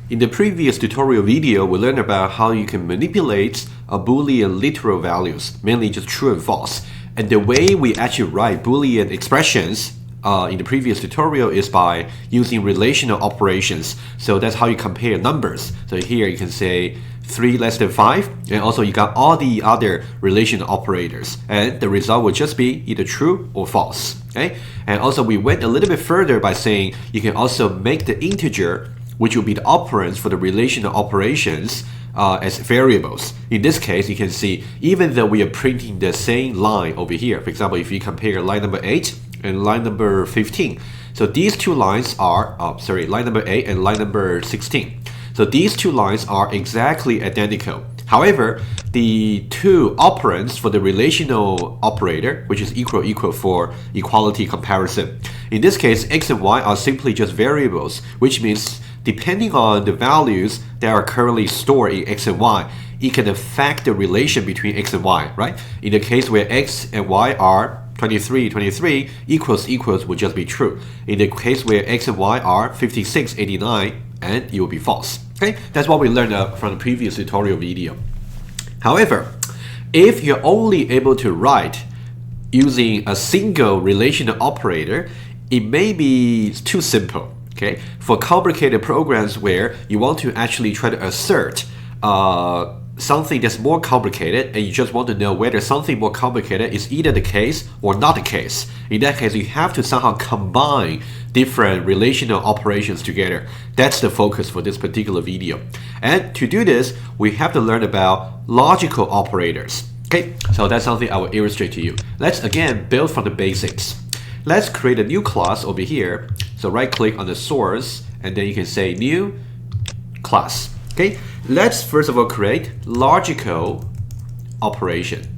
In the previous tutorial video, we learned about how you can manipulate a Boolean literal values, mainly just true and false. And the way we actually write Boolean expressions in the previous tutorial is by using relational operations. So that's how you compare numbers. So here you can say 3 less than 5, and also you got all the other relational operators, and the result will just be either true or false. Okay? And also we went a little bit further by saying you can also make the integer, which will be the operands for the relational operations, as variables. In this case, you can see even though we are printing the same line over here, for example, if you compare line number 8 and line number 15, so these two lines are, line number 8 and line number 16. So these two lines are exactly identical. However, the two operands for the relational operator, which is equal for equality comparison. In this case, x and y are simply just variables, which means depending on the values that are currently stored in x and y, it can affect the relation between x and y, right? In the case where x and y are 23, equals will just be true. In the case where x and y are 56, 89, and it will be false. Okay, that's what we learned from the previous tutorial video. However, if you're only able to write using a single relational operator, it may be too simple. Okay, for complicated programs where you want to actually try to assert something that's more complicated, and you just want to know whether something more complicated is either the case or not the case. In that case, you have to somehow combine different relational operations together. That's the focus for this particular video. And to do this, we have to learn about logical operators. Okay, so that's something I will illustrate to you. Let's again build from the basics. Let's create a new class over here. So right click on the source, and then you can say new class. Okay, let's first of all create logical operation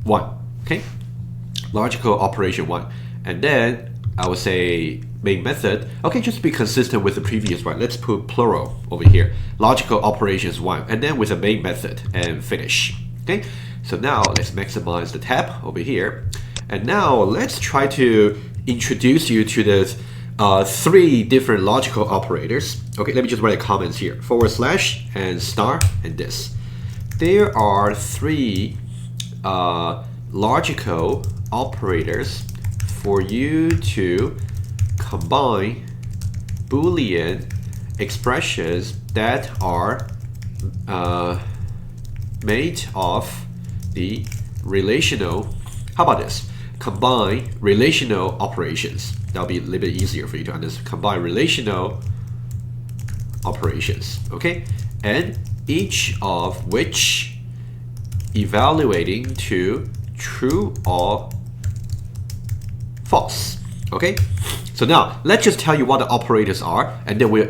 1. Okay, logical operation 1, and then I would say main method. Okay, just be consistent with the previous one. Let's put plural over here. Logical operations 1, and then with a main method and finish. Okay, so now let's maximize the tab over here, and now let's try to introduce you to the 3 different logical operators. Okay, let me just write a comments here. / and star and this. There are 3 logical operators for you to combine Boolean expressions that are made of the relational. How about this? Combine relational operations. That'll be a little bit easier for you to understand. Combine relational operations, okay? And each of which evaluating to true or false, okay? So now, let's just tell you what the operators are, and then we'll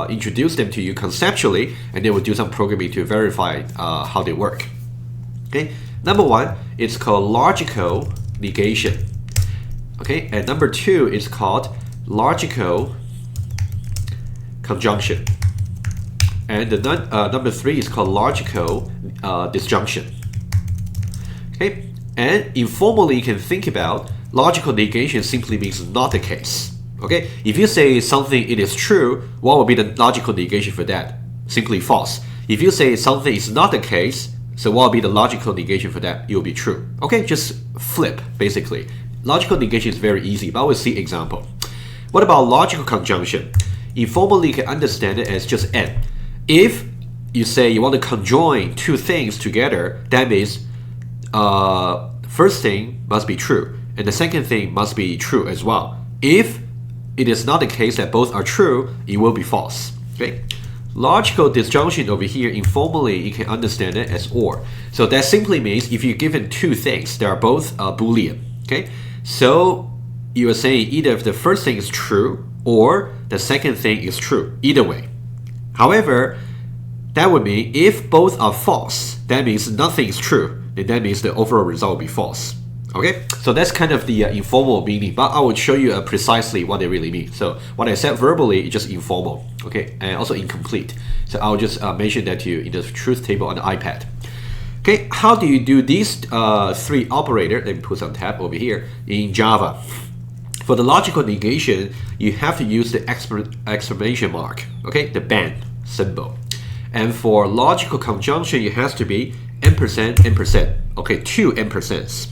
introduce them to you conceptually, and then we'll do some programming to verify how they work, okay? Number 1, it's called logical negation. Okay, and number 2 is called logical conjunction. And the number 3 is called logical disjunction. Okay, and informally you can think about logical negation simply means not the case. Okay, if you say something it is true, what will be the logical negation for that? Simply false. If you say something is not the case, so what will be the logical negation for that? It will be true. Okay, just flip basically. Logical negation is very easy, but we'll see example. What about logical conjunction? Informally, you can understand it as just and. If you say you want to conjoin 2 things together, that means first thing must be true, and the second thing must be true as well. If it is not the case that both are true, it will be false. Okay. Logical disjunction over here, informally, you can understand it as or. So that simply means if you're given 2 things that are both Boolean. Okay. So you are saying either if the first thing is true or the second thing is true, either way. However, that would mean if both are false, that means nothing is true, and that means the overall result will be false. Okay, so that's kind of the informal meaning, but I will show you precisely what they really mean. So what I said verbally is just informal, okay, and also incomplete. So I'll just mention that to you in the truth table on the iPad. Okay, how do you do these 3 operators? Let me put some tab over here in Java. For the logical negation, you have to use the exclamation mark, okay, the band symbol. And for logical conjunction, it has to be ampersand, ampersand, okay, 2 ampersands.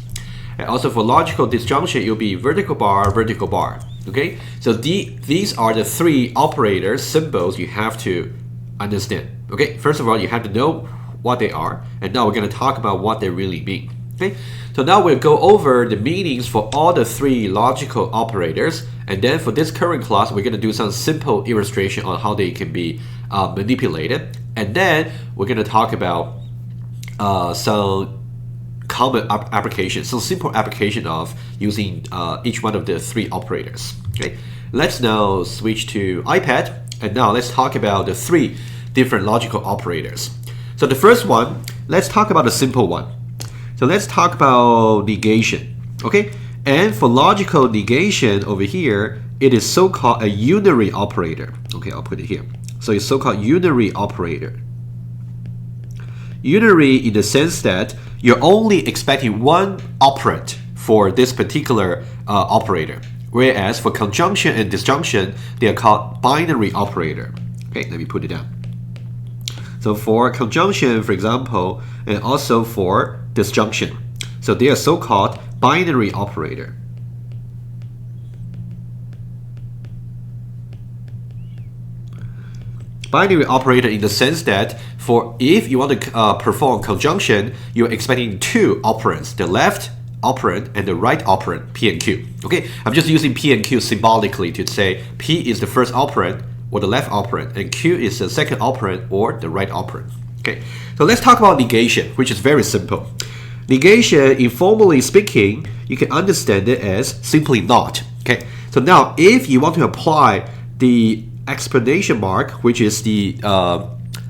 And also for logical disjunction, it will be vertical bar, vertical bar, okay? So these are the 3 operator symbols you have to understand, okay? First of all, you have to know what they are, and now we're going to talk about what they really mean, okay? So now we'll go over the meanings for all the 3 logical operators, and then for this current class, we're going to do some simple illustration on how they can be manipulated, and then we're going to talk about some common applications, some simple application of using each one of the 3 operators. Okay, let's now switch to iPad, and now let's talk about the 3 different logical operators. So the first one, let's talk about the simple one. So let's talk about negation. Okay, and for logical negation over here, it is so-called a unary operator. Okay, I'll put it here. So it's so-called unary operator. Unary in the sense that you're only expecting one operand for this particular operator, whereas for conjunction and disjunction, they are called binary operator. Okay, let me put it down. So for conjunction, for example, and also for disjunction, so they are so-called binary operator. Binary operator in the sense that for if you want to perform conjunction, you're expecting 2 operands, the left operand and the right operand, P and Q. Okay, I'm just using P and Q symbolically to say P is the first operand or the left operand, and Q is the second operand or the right operand. Okay, so let's talk about negation, which is very simple. Negation, informally speaking, you can understand it as simply not. Okay, so now if you want to apply the explanation mark, which is the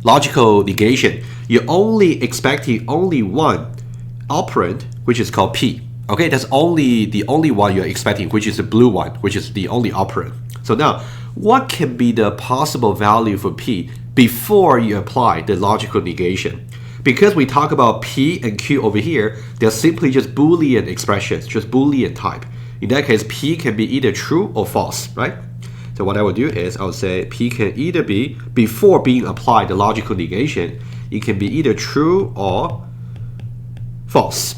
logical negation, you're only expecting only one operand, which is called P. Okay, that's the only one you're expecting, which is the blue one, which is the only operand. So now, what can be the possible value for P before you apply the logical negation? Because we talk about P and Q over here, they're simply just Boolean expressions, just Boolean type. In that case, P can be either true or false, right? So what I will do is I will say P can either be, before being applied the logical negation, it can be either true or false.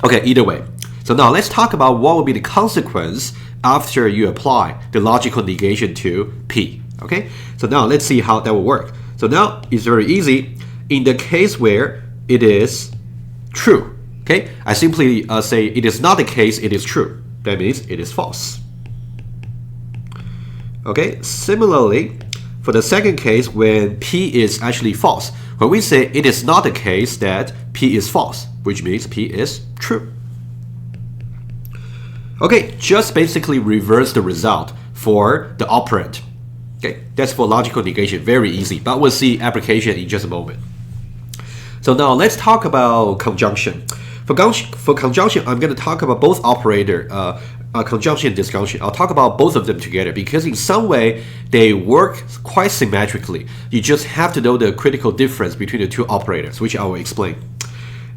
Okay, either way. So now let's talk about what will be the consequence after you apply the logical negation to P. Okay, so now let's see how that will work. So now it's very easy. In the case where it is true, okay, I simply say it is not the case, it is true. That means it is false. Okay, similarly, for the second case, when P is actually false, when we say it is not the case that P is false, which means P is true. Okay, just basically reverse the result for the operand. Okay, that's for logical negation, very easy, but we'll see application in just a moment. So now let's talk about conjunction. For conjunction, I'm going to talk about both operator, conjunction and disjunction. I'll talk about both of them together because in some way they work quite symmetrically. You just have to know the critical difference between the 2 operators, which I will explain.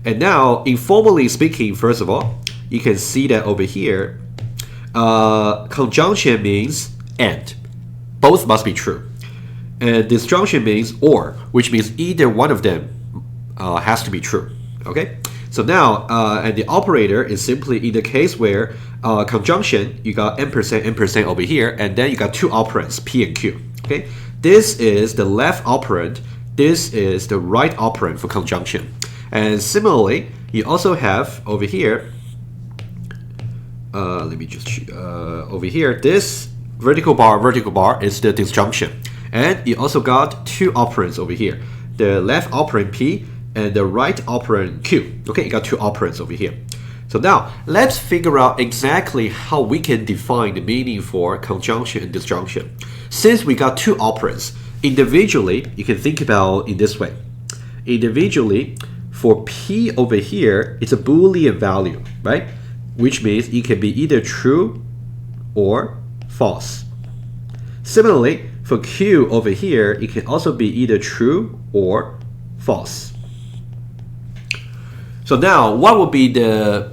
And now, informally speaking, first of all, you can see that over here, conjunction means and. Both must be true. And disjunction means or, which means either one of them has to be true. Okay? So now, and the operator is simply in the case where conjunction, you got ampersand, ampersand over here, and then you got 2 operands, P and Q. Okay? This is the left operand, this is the right operand for conjunction. And similarly, you also have over here, let me just, over here, this vertical bar is the disjunction. And you also got 2 operands over here, the left operand P and the right operand Q. Okay, you got 2 operands over here. So now, let's figure out exactly how we can define the meaning for conjunction and disjunction. Since we got 2 operands, individually, you can think about in this way. Individually, for P over here, it's a Boolean value, right? Which means it can be either true or false. Similarly, for Q over here, it can also be either true or false. So now, what would be the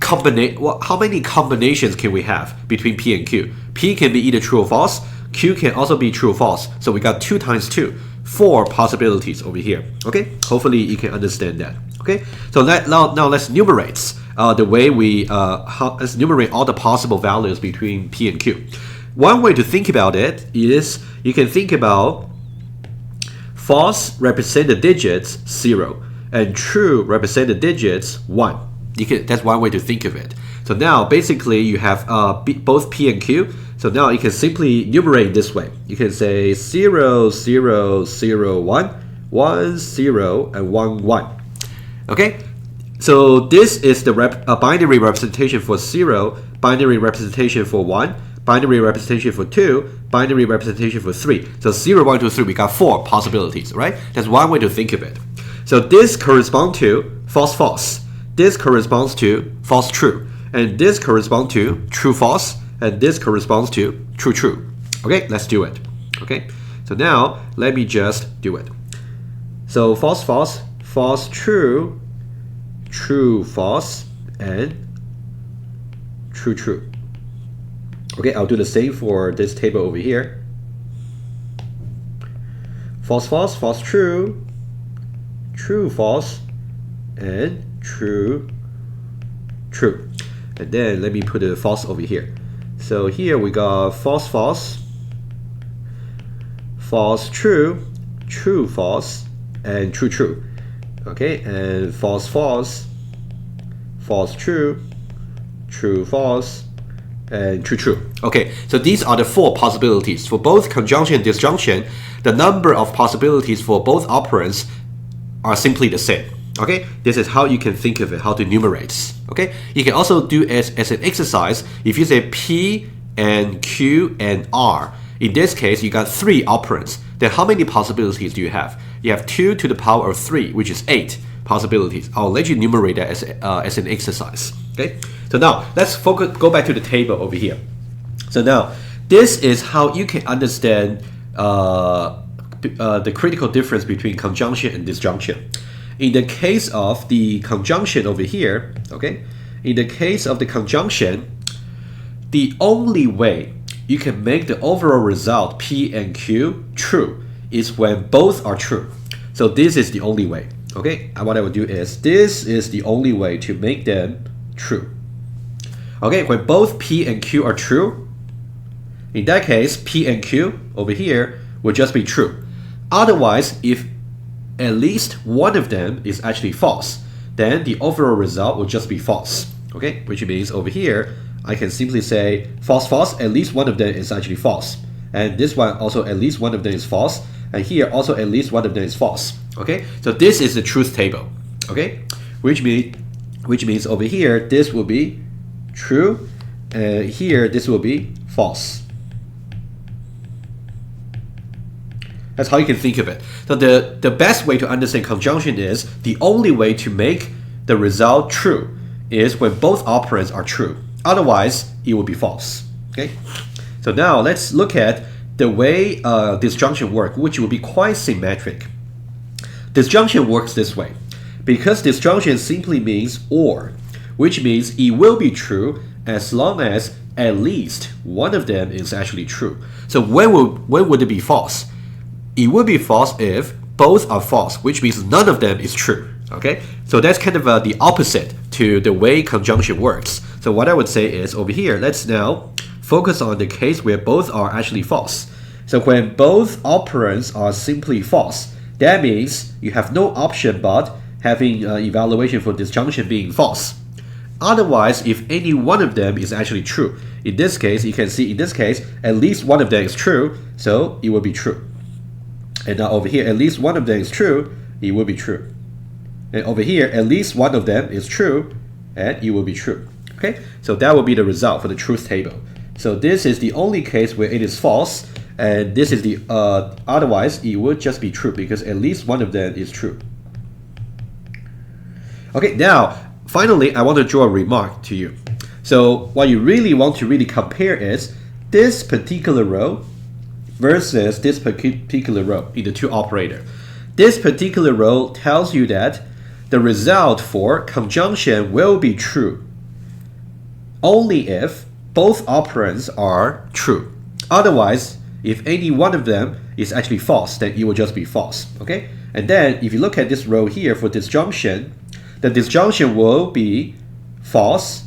how many combinations can we have between P and Q? P can be either true or false. Q can also be true or false. So we got 2 times 2, 4 possibilities over here. Okay, hopefully you can understand that. Okay, so now let's enumerate the way let's enumerate all the possible values between P and Q. One way to think about it is you can think about false represent the digits 0 and true represent the digits 1. That's one way to think of it. So now basically you have both P and Q. So now you can simply enumerate this way. You can say 0, 0, 0, 1, 1, 0, and 1, 1. Okay? So this is the binary representation for 0, binary representation for 1, binary representation for 2, binary representation for 3. So 0, 1, 2, 3, we got 4 possibilities, right? That's one way to think of it. So this corresponds to false, false. This corresponds to false, true. And this corresponds to true, false. And this corresponds to true, true. Okay, let's do it. Okay, so now let me just do it. So false, false, false, true, true, false, and true, true. Okay, I'll do the same for this table over here. False, false, false, true, true, false, and true, true. And then let me put a false over here. So here we got false, false, false, true, true, false, and true, true. Okay, and false, false, false, true, true, false, and true, true. Okay, so these are the 4 possibilities. For both conjunction and disjunction, the number of possibilities for both operands are simply the same. Okay, this is how you can think of it, how to enumerate. Okay, you can also do it as an exercise. If you say P and Q and R, in this case, you got 3 operands. Then how many possibilities do you have? You have 2 to the power of 3, which is 8 possibilities. I'll let you enumerate that as an exercise. Okay, so now let's go back to the table over here. So now this is how you can understand the critical difference between conjunction and disjunction. In the case of the conjunction over here, okay, in the case of the conjunction, the only way you can make the overall result P and Q true is when both are true. So this is the only way. Okay, and what I would do is this is the only way to make them true. Okay, when both P and Q are true, in that case, P and Q over here will just be true. Otherwise, if at least one of them is actually false, then the overall result will just be false. Okay, which means over here, I can simply say false, false, at least one of them is actually false. And this one also at least one of them is false. And here also at least one of them is false. Okay, so this is the truth table. Okay, which means over here, this will be true, and here this will be false. That's how you can think of it. So the best way to understand conjunction is the only way to make the result true is when both operands are true. Otherwise, it will be false. Okay. So now let's look at the way disjunction works, which will be quite symmetric. Disjunction works this way. Because disjunction simply means or, which means it will be true as long as at least one of them is actually true. So when would it be false? It would be false if both are false, which means none of them is true. Okay, so that's kind of the opposite to the way conjunction works. So what I would say is over here, let's now focus on the case where both are actually false. So when both operands are simply false, that means you have no option but having evaluation for disjunction being false. Otherwise, if any one of them is actually true, in this case, you can see in this case, at least one of them is true, so it will be true. And now over here, at least one of them is true, it will be true. And over here, at least one of them is true, and it will be true. Okay, so that will be the result for the truth table. So this is the only case where it is false, and this is the otherwise it would just be true because at least one of them is true. Okay, now finally I want to draw a remark to you. So what you really want to compare is this particular row versus this particular row in the two operator. This particular row tells you that the result for conjunction will be true only if both operands are true. Otherwise, if any one of them is actually false, then it will just be false. Okay? And then if you look at this row here for disjunction, the disjunction will be false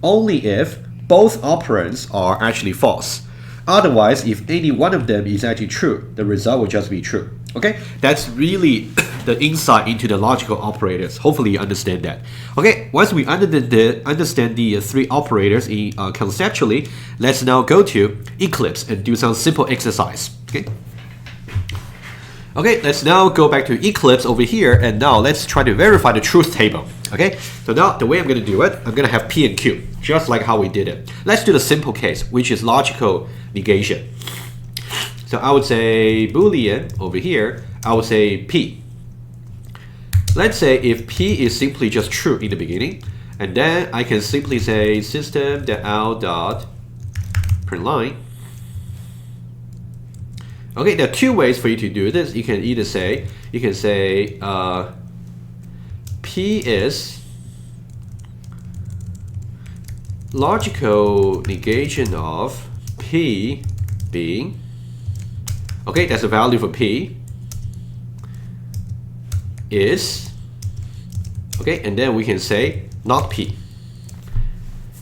only if both operands are actually false. Otherwise, if any one of them is actually true, the result will just be true. Okay, that's really the insight into the logical operators. Hopefully you understand that. Okay, once we understand the three operators conceptually, let's now go to Eclipse and do some simple exercise. Okay, let's now go back to Eclipse over here, and now let's try to verify the truth table. Okay, so now the way I'm going to do it, I'm going to have P and Q, just like how we did it. Let's do the simple case, which is logical negation. So I would say Boolean over here, I would say P. Let's say if P is simply just true in the beginning, and then I can simply say system.out.println. Okay, there are two ways for you to do this. You can either say, P is logical negation of P being, okay, that's a value for P, is, okay, and then we can say not P.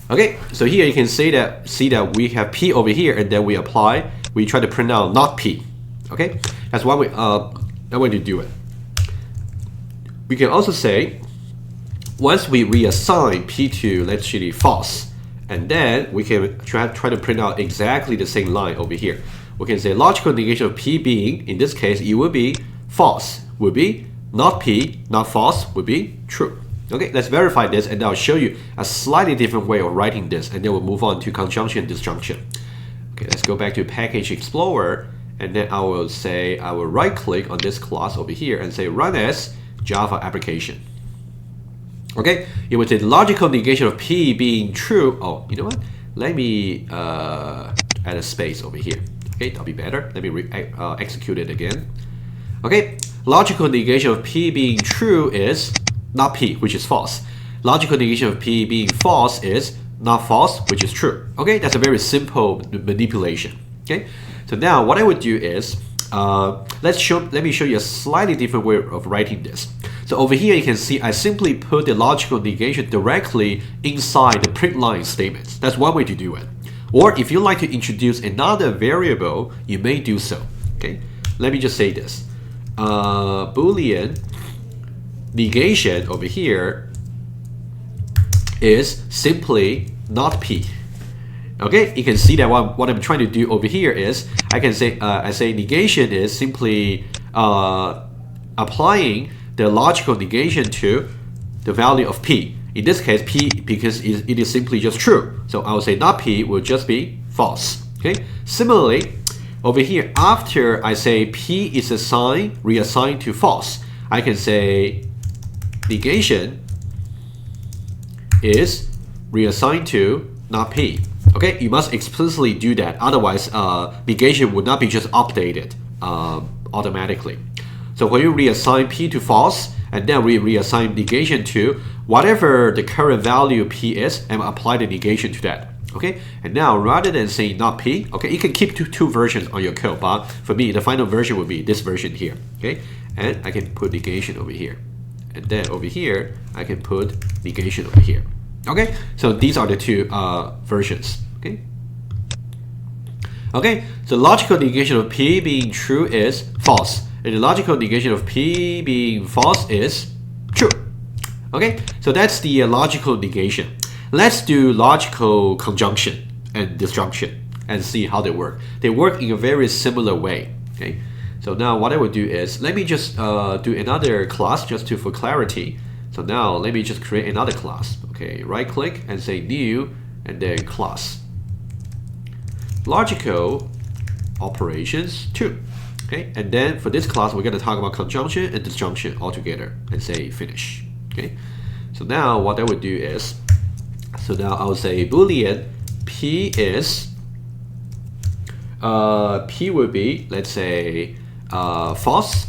Okay, so here you can see that we have P over here, and then we try to print out not P. Okay, that's one way to do it. We can also say, once we reassign P to, let's say, false, and then we can try to print out exactly the same line over here. We can say logical negation of P being, in this case, it will be false, would be not P, not false, would be true. Okay, let's verify this, and I'll show you a slightly different way of writing this, and then we'll move on to conjunction and disjunction. Okay, let's go back to Package Explorer, and then I will right click on this class over here and say run as Java application. Okay, it would say the logical negation of P being true. Oh, you know what? Let me add a space over here. Okay, that'll be better. Let me execute it again. Okay, logical negation of P being true is not P, which is false. Logical negation of P being false is not false, which is true. Okay, that's a very simple manipulation. Okay, so now what I would do is let me show you a slightly different way of writing this. So over here you can see I simply put the logical negation directly inside the print line statements. That's one way to do it. Or if you like to introduce another variable, you may do so. Okay, let me just say this. Boolean negation over here is simply not P. Okay, you can see that what I'm trying to do over here is I say negation is simply applying the logical negation to the value of P. In this case, P, because it is simply just true. So I will say not P will just be false. Okay. Similarly, over here, after I say P is reassigned to false, I can say negation is reassigned to not P. Okay, you must explicitly do that. Otherwise, negation would not be just updated automatically. So when you reassign P to false, and then we reassign negation to whatever the current value P is, and apply the negation to that. Okay, and now rather than saying not P, okay, you can keep two versions on your code, but for me, the final version will be this version here. Okay, and I can put negation over here, and then over here, I can put negation over here. Okay, so these are the two versions. Okay. Okay, so logical negation of P being true is false, and the logical negation of P being false is true. Okay, so that's the logical negation. Let's do logical conjunction and disjunction and see how they work. They work in a very similar way. Okay, so now what I would do is let me just do another class just for clarity. So now let me just create another class. Okay, right click and say new and then class. Logical operations 2. Okay, and then for this class we're going to talk about conjunction and disjunction all together and say finish. Okay, so now what I would do is, so now I will say Boolean P is P would be, let's say false.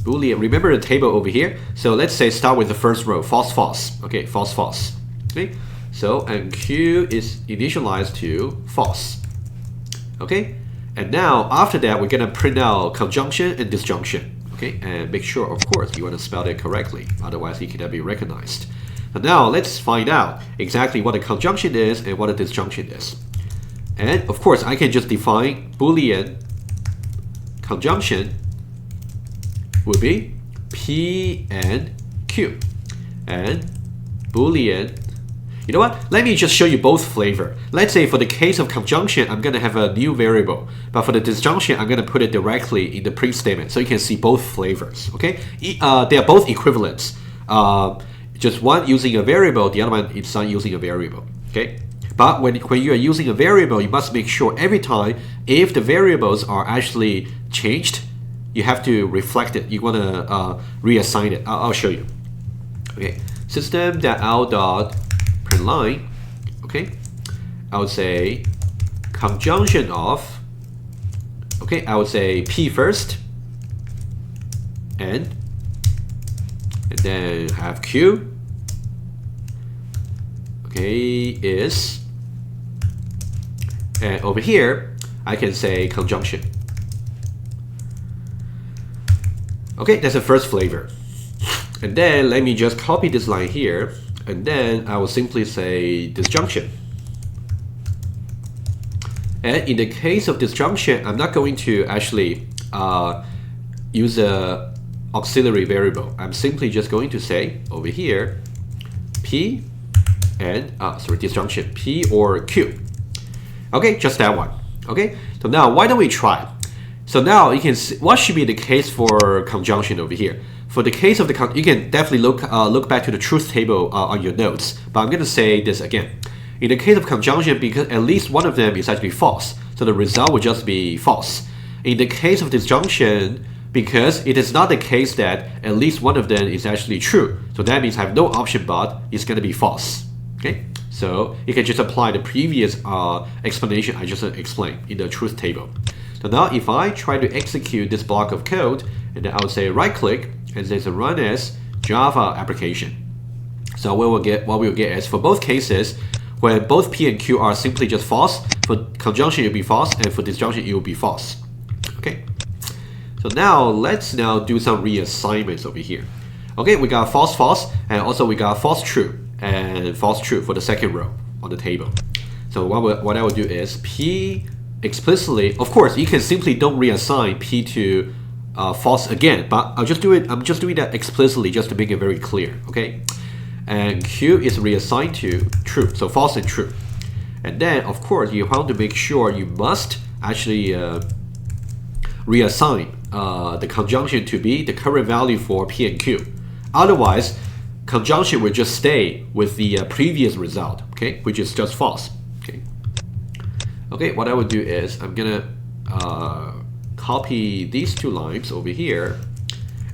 Boolean, remember the table over here? So let's say start with the first row, false, false. Okay, false, false. Okay, So, and Q is initialized to false. Okay, and now after that, we're gonna print out conjunction and disjunction. Okay, and make sure, of course, you want to spell it correctly, otherwise it cannot be recognized. So now let's find out exactly what a conjunction is and what a disjunction is. And of course, I can just define Boolean conjunction would be P and Q. And Boolean, you know what? Let me just show you both flavor. Let's say for the case of conjunction, I'm gonna have a new variable. But for the disjunction, I'm gonna put it directly in the print statement. So you can see both flavors, okay? They are both equivalents. Just one using a variable, the other one is not using a variable, okay? But when you are using a variable, you must make sure every time, if the variables are actually changed, you have to reflect it. You wanna reassign it. I'll show you. Okay, system.out.println, okay, I would say conjunction of, okay, I would say P first, and then have Q, okay, is, and over here, I can say conjunction. Okay, that's the first flavor. And then let me just copy this line here, and then I will simply say disjunction. And in the case of disjunction, I'm not going to actually use a auxiliary variable. I'm simply just going to say over here P and disjunction P or Q. Okay, just that one. Okay, so now why don't we try? So now you can see what should be the case for conjunction over here. For the case of the you can definitely look back to the truth table on your notes. But I'm going to say this again. In the case of conjunction, because at least one of them is actually false, so the result will just be false. In the case of disjunction, because it is not the case that at least one of them is actually true, so that means I have no option but it's going to be false. Okay, so you can just apply the previous explanation I just explained in the truth table. So now if I try to execute this block of code, and then I would say right click and say run as Java application. So what we'll get is for both cases, when both P and Q are simply just false, for conjunction it will be false, and for disjunction it will be false. Okay. So now let's do some reassignments over here. Okay, we got false false, and also we got false true and false true for the second row on the table. So what I will do is P explicitly, of course, you can simply don't reassign P to false again, but I'm just doing that explicitly just to make it very clear. Okay, and Q is reassigned to true, so false and true. And then of course you want to make sure you must actually reassign the conjunction to be the current value for P and Q. Otherwise, conjunction will just stay with the previous result, okay, which is just false. Okay. Okay, what I would do is I'm gonna copy these two lines over here,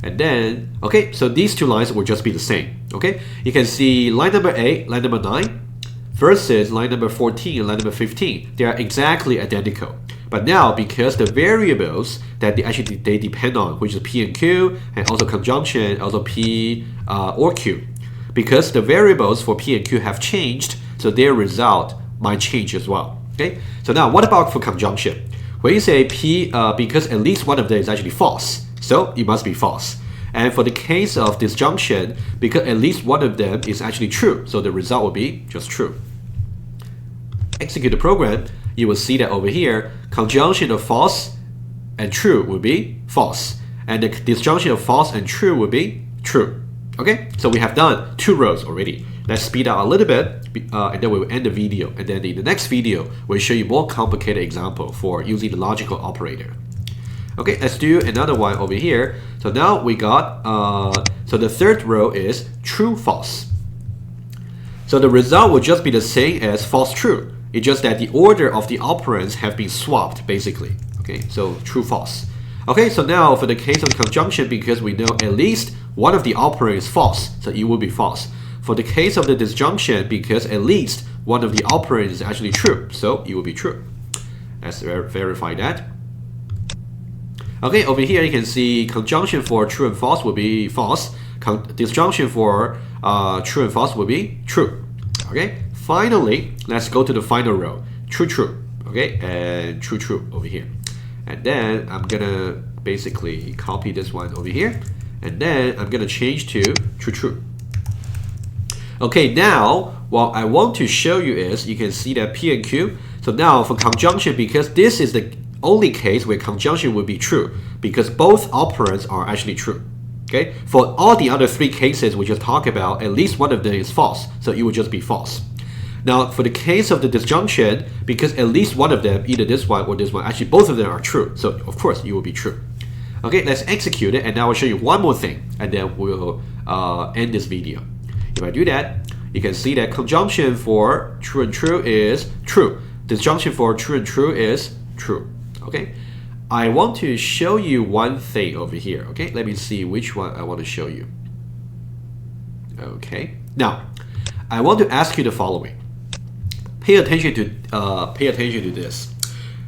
and then okay, so these two lines will just be the same. Okay, you can see line number 8, line number 9 versus line number 14 and line number 15. They are exactly identical. But now, because the variables that they depend on, which is P and Q, and also conjunction, also P or Q, because the variables for P and Q have changed, so their result might change as well. Okay. So now, what about for conjunction? When you say P, because at least one of them is actually false, so it must be false. And for the case of disjunction, because at least one of them is actually true, so the result will be just true. Execute the program. You will see that over here, conjunction of false and true will be false, and the disjunction of false and true will be true. Okay, so we have done 2 rows already. Let's speed up a little bit, and then we will end the video. And then in the next video, we'll show you more complicated example for using the logical operator. Okay, let's do another one over here. So now we got, so the third row is true, false. So the result will just be the same as false, true. It's just that the order of the operands have been swapped, basically. Okay, so true, false. Okay, so now for the case of conjunction, because we know at least one of the operands is false, so it will be false. For the case of the disjunction, because at least one of the operands is actually true, so it will be true. Let's verify that. Okay, over here you can see conjunction for true and false will be false. Disjunction for true and false will be true. Okay, Finally, let's go to the final row. True, true. Okay, and true, true over here. And then I'm gonna basically copy this one over here. And then I'm gonna change to true, true. Okay, now what I want to show you is, you can see that P and Q. So now for conjunction, because this is the only case where conjunction will be true, because both operands are actually true. Okay, for all the other three cases we just talked about, at least one of them is false, so it will just be false. Now for the case of the disjunction, because at least one of them, either this one or this one, actually both of them are true, so of course it will be true. Okay, let's execute it, and now I'll show you one more thing, and then we'll end this video. If I do that, you can see that conjunction for true and true is true. Disjunction for true and true is true. Okay, I want to show you one thing over here. Okay, let me see which one I want to show you. Okay, now I want to ask you the following. Pay attention to this.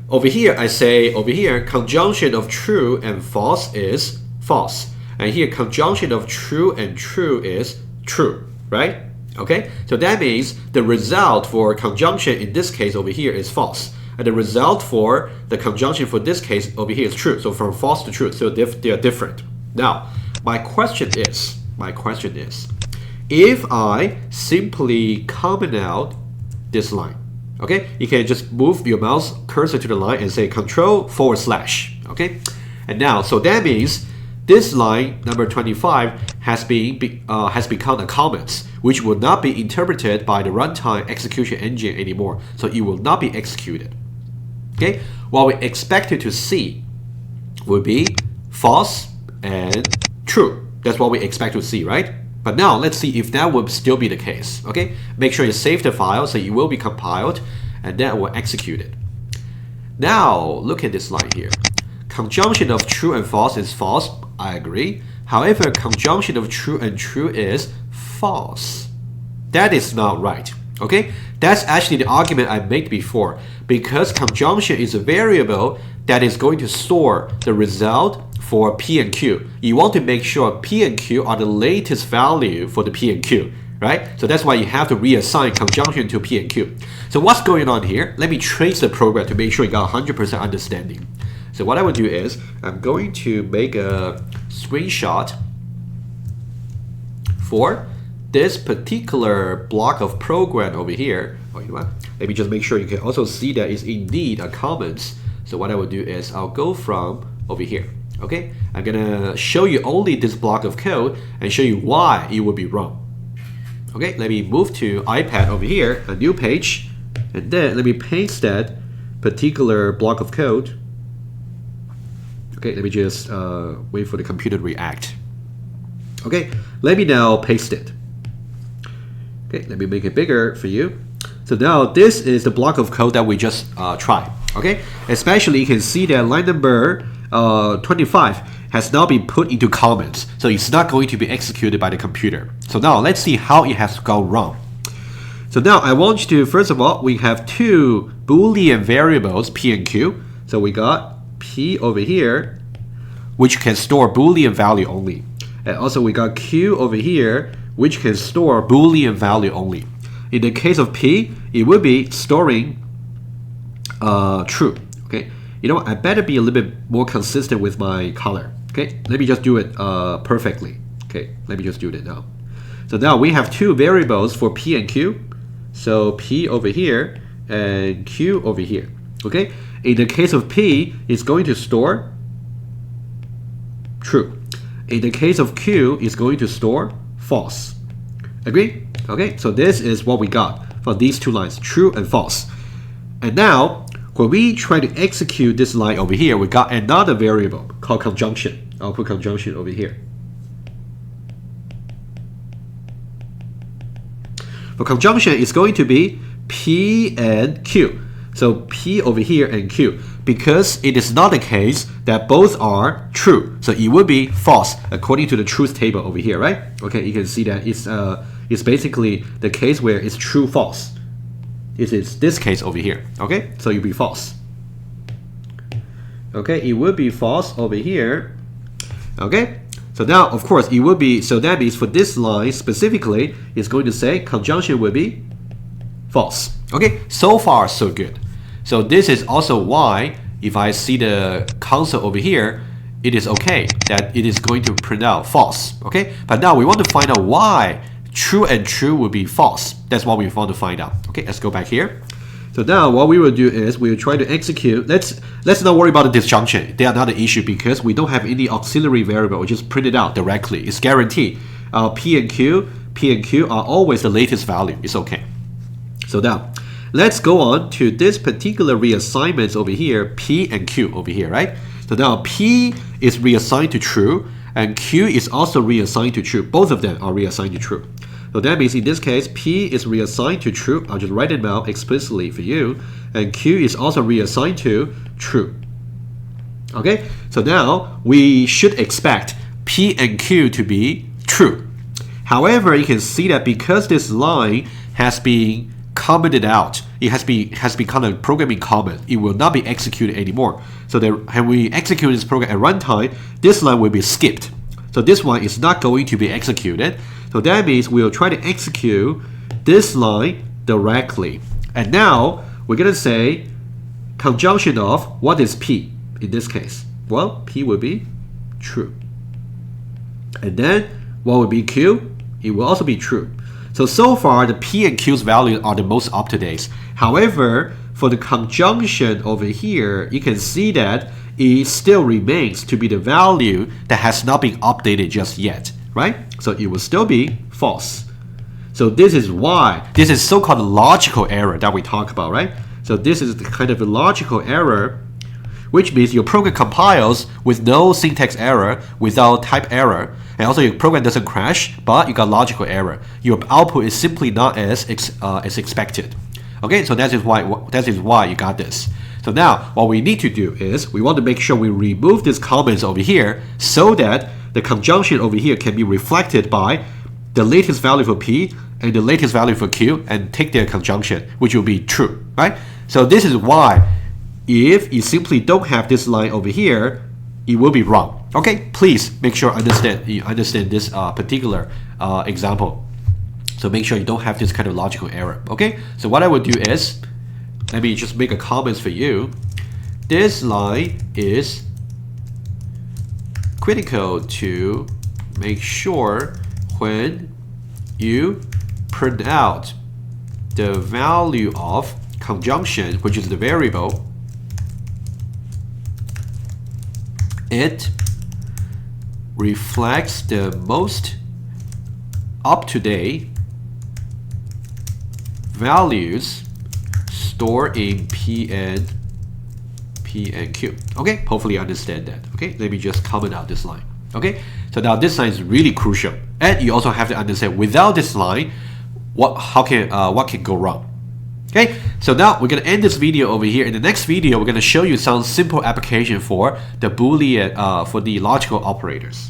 Over here, I say over here, conjunction of true and false is false, and here conjunction of true and true is true, right? Okay, so that means the result for conjunction in this case over here is false, and the result for the conjunction for this case over here is true. So from false to true, so they are different. Now, my question is, if I simply comment out this line, okay, you can just move your mouse cursor to the line and say Control /, okay, and now so that means this line number 25 has become a comment, which will not be interpreted by the runtime execution engine anymore, so it will not be executed. Okay, what we expected to see will be false and true. That's what we expect to see, right? But now let's see if that will still be the case. Okay, make sure you save the file so it will be compiled, and then we'll execute it. Now look at this line here. Conjunction of true and false is false. I agree. However, conjunction of true and true is false. That is not right. Okay, that's actually the argument I made before. Because conjunction is a variable that is going to store the result for P and Q. You want to make sure P and Q are the latest value for the P and Q, right? So that's why you have to reassign conjunction to P and Q. So what's going on here? Let me trace the program to make sure you got 100% understanding. So what I would do is, I'm going to make a screenshot for this particular block of program over here. Oh, you know what? Let me just make sure you can also see that it's indeed a comment. So what I will do is, I'll go from over here. Okay, I'm gonna show you only this block of code and show you why it would be wrong. Okay, let me move to iPad over here, a new page, and then let me paste that particular block of code. Okay, let me just wait for the computer to react. Okay, let me now paste it. Okay, let me make it bigger for you. So now this is the block of code that we just tried. Okay, especially you can see that line number 25 has now been put into comments, so it's not going to be executed by the computer. So now let's see how it has gone wrong. So now I want you to, first of all, we have two Boolean variables, P and Q. So we got P over here, which can store Boolean value only. And also we got Q over here, which can store Boolean value only. In the case of P, it will be storing true. Okay, you know what? I better be a little bit more consistent with my color. Okay, let me just do it perfectly. Okay, let me just do it now. So now we have two variables for P and Q. So P over here and Q over here. Okay, in the case of P, it's going to store true. In the case of Q, it's going to store false. Agree? Okay, so this is what we got for these two lines, true and false. And now, when we try to execute this line over here, we got another variable called conjunction. I'll put conjunction over here. For conjunction, it's going to be P and Q. So P over here and Q. Because it is not the case that both are true. So it will be false according to the truth table over here, right? Okay, you can see that it's basically the case where it's true, false. It is this case over here. Okay, so it will be false. Okay, it will be false over here. Okay, so now of course it will be, so that means for this line specifically, it's going to say conjunction will be false. Okay, so far so good. So this is also why if I see the console over here, it is okay that it is going to print out false. Okay, but now we want to find out why true and true will be false. That's what we want to find out. Okay, let's go back here. So now what we will do is we will try to execute. Let's not worry about the disjunction. They are not an issue because we don't have any auxiliary variable. We just print it out directly. It's guaranteed. P and Q are always the latest value. It's okay. So now let's go on to this particular reassignments over here, P and Q over here, right? So now P is reassigned to true and Q is also reassigned to true. Both of them are reassigned to true. So that means in this case, P is reassigned to true. I'll just write it out explicitly for you. And Q is also reassigned to true. Okay, so now we should expect P and Q to be true. However, you can see that because this line has been commented out, it has become a programming comment. It will not be executed anymore. So that when we execute this program at runtime, this line will be skipped. So this one is not going to be executed. So that means we'll try to execute this line directly. And now we're going to say conjunction of what is P in this case? Well, P will be true. And then what will be Q? It will also be true. So far the P and Q's values are the most up to date. However, for the conjunction over here, you can see that it still remains to be the value that has not been updated just yet, right? So it will still be false. So this is why this is so-called logical error that we talk about, right? So this is the kind of a logical error, which means your program compiles with no syntax error, without type error, and also your program doesn't crash, but you got logical error. Your output is simply not as expected. Okay, so that is why you got this. So now what we need to do is we want to make sure we remove these comments over here so that the conjunction over here can be reflected by the latest value for P and the latest value for Q and take their conjunction, which will be true, right? So this is why if you simply don't have this line over here, it will be wrong. Okay, please make sure you understand this particular example. So make sure you don't have this kind of logical error. Okay, so what I would do is, let me just make a comment for you. This line is critical to make sure when you print out the value of conjunction, which is the variable, it reflects the most up-to-date values stored in P and Q. Okay, hopefully you understand that. Okay, let me just comment out this line. Okay, so now this line is really crucial, and you also have to understand without this line, what can go wrong. Okay, so now we're gonna end this video over here. In the next video, we're gonna show you some simple application for the Boolean for the logical operators.